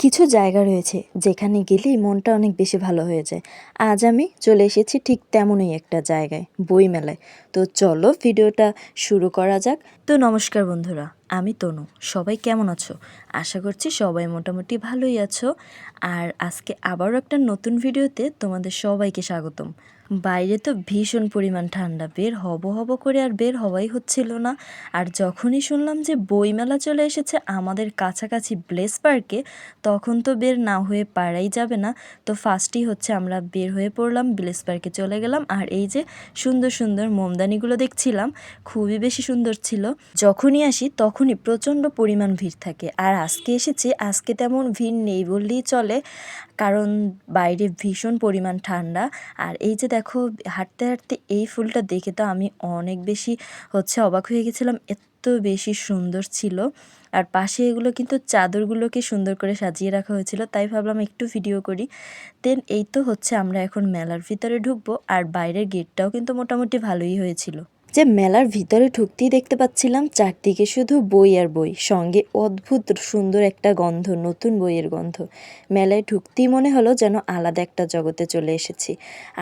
কিছু জায়গা রয়েছে যেখানে গেলেই মনটা অনেক বেশি ভালো হয়ে যায়। আজ আমি চলে এসেছি ঠিক তেমনই একটা জায়গায়, বইমেলায়। তো চলো ভিডিওটা শুরু করা যাক। তো নমস্কার বন্ধুরা, আমি তনু। সবাই কেমন আছো? আশা করছি সবাই মোটামুটি ভালোই আছো। আর আজকে আবারও একটা নতুন ভিডিওতে তোমাদের সবাইকে স্বাগতম। বাইরে তো ভীষণ পরিমাণ ঠান্ডা, বের হব করে আর বের হওয়াই হচ্ছিল না। আর যখনই শুনলাম যে বইমেলা চলে এসেছে আমাদের কাছাকাছি ব্লেস পার্কে, তখন তো বের না হয়ে পারাই যাবে না। তো ফার্স্টই হচ্ছে আমরা বের হয়ে পড়লাম, ব্লেস পার্কে চলে গেলাম। আর এই যে সুন্দর সুন্দর মোমদানিগুলো দেখছিলাম, খুবই বেশি সুন্দর ছিল। যখনই আসি তখনই প্রচণ্ড পরিমাণ ভিড় থাকে। আর আজকে এসেছি, আজকে তেমন ভিড় নেই বললেই চলে, কারণ বাইরে ভীষণ পরিমাণ ঠান্ডা। আর এই যে দেখো, হাঁটতে হাঁটতে এই ফুলটা দেখে তো আমি অনেক বেশি অবাক হয়ে গেছিলাম, এত বেশি সুন্দর ছিল। আর পাশে এগুলো কিন্তু চাদরগুলোকে সুন্দর করে সাজিয়ে রাখা হয়েছিল, তাই ভাবলাম একটু ভিডিও করি। দেন এই তো আমরা এখন মেলার ভিতরে ঢুকবো। আর বাইরের গেটটাও কিন্তু মোটামুটি ভালোই হয়েছিল। যে মেলার ভিতরে ঢুকতেই দেখতে পাচ্ছিলাম চারদিকে শুধু বই আর বই, সঙ্গে অদ্ভুত সুন্দর একটা গন্ধ, নতুন বইয়ের গন্ধ। মেলায় ঢুকতেই মনে হলো যেন আলাদা একটা জগতে চলে এসেছি।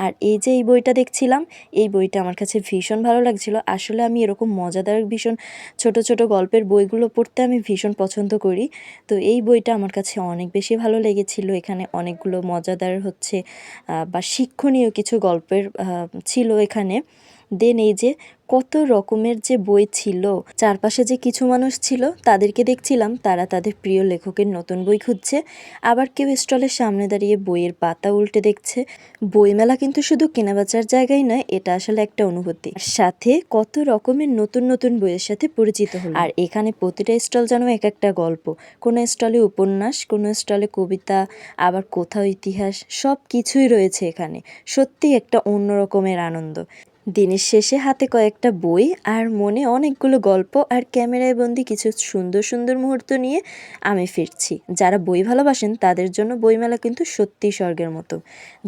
আর এই যে এই বইটা দেখছিলাম, এই বইটা আমার কাছে ভীষণ ভালো লাগছিল। আসলে আমি এরকম মজাদার ভীষণ ছোট ছোট গল্পের বইগুলো পড়তে আমি ভীষণ পছন্দ করি। তো এই বইটা আমার কাছে অনেক বেশি ভালো লেগেছিল। এখানে অনেকগুলো মজাদার বা শিক্ষণীয় কিছু গল্পের ছিল এখানে। দেন এই যে কত রকমের যে বই ছিল, চারপাশে যে কিছু মানুষ ছিল তাদেরকে দেখছিলাম, তারা তাদের প্রিয় লেখকের নতুন বই খুঁজছে। আবার কেউ স্টলের সামনে দাঁড়িয়ে বইয়ের পাতা উল্টে দেখছে। বইমেলা কিন্তু শুধু কেনাবেচার জায়গায় নয়, এটা আসলে একটা অনুভূতি। সাথে কত রকমের নতুন নতুন বইয়ের সাথে পরিচিত হলো। আর এখানে প্রতিটা স্টল যেন এক একটা গল্প, কোনো স্টলে উপন্যাস, কোনো স্টলে কবিতা, আবার কোথাও ইতিহাস, সব কিছুই রয়েছে এখানে। সত্যি একটা অন্য রকমের আনন্দ। দিনের শেষে হাতে কয়েকটা বই আর মনে অনেকগুলো গল্প আর ক্যামেরায় বন্দি কিছু সুন্দর সুন্দর মুহূর্ত নিয়ে আমি ফিরছি। যারা বই ভালোবাসেন তাদের জন্য বইমেলা কিন্তু সত্যিই স্বর্গের মতো।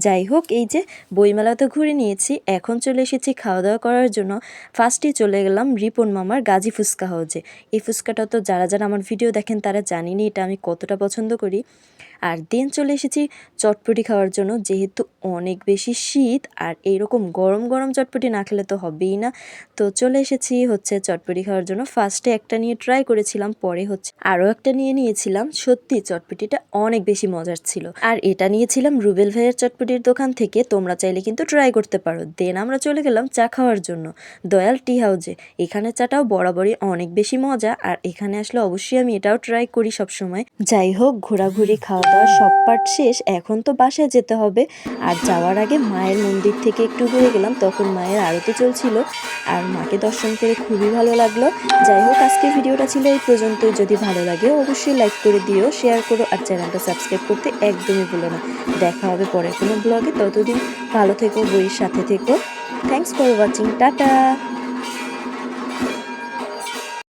যাই হোক, এই যে বইমেলা তো ঘুরে নিয়েছি, এখন চলে এসেছি খাওয়া দাওয়া করার জন্য। ফার্স্টেই চলে গেলাম রিপন মামার গাজী ফুচকা হাউজে। এই ফুচকাটা তো যারা যারা আমার ভিডিও দেখেন তারা জানেনই এটা আমি কতটা পছন্দ করি। আর দেন চলে এসেছি চটপটি খাওয়ার জন্য, যেহেতু অনেক বেশি শীত আর এইরকম গরম গরম চটপটি না খেলে তো হবেই না। তো চলে এসেছি চটপটি খাওয়ার জন্য। ফার্স্টে একটা নিয়ে ট্রাই করেছিলাম, পরে আরও একটা নিয়ে নিয়েছিলাম। সত্যি চটপটিটা অনেক বেশি মজার ছিল। আর এটা নিয়েছিলাম রুবেল ভাইয়ের চটপটির দোকান থেকে, তোমরা চাইলে কিন্তু ট্রাই করতে পারো। দেন আমরা চলে গেলাম চা খাওয়ার জন্য দয়াল টি হাউজে। এখানে চাটাও বরাবরই অনেক বেশি মজা, আর এখানে আসলে অবশ্যই আমি এটাও ট্রাই করি সবসময়। যাই হোক, ঘোরাঘুরি খাওয়া দাওয়া সব পার্ট শেষ, এখন তো বাসায় যেতে হবে। আর যাওয়ার আগে মায়ের মন্দির থেকে একটু ঘুরে গেলাম, তখন মায়ের আরতি চলছিল আর মাকে দর্শন করে খুবই ভালো লাগলো। যাই হোক, আজকের ভিডিওটা ছিল এই পর্যন্তই। যদি ভালো লাগে অবশ্যই লাইক করে দিও, শেয়ার করো, আর চ্যানেলটা সাবস্ক্রাইব করতে একদমই ভুলো না। দেখা হবে পরে কোনো ব্লগে, ততদিন ভালো থেকো, বইয়ের সাথে থেকো। Thanks for watching, tata.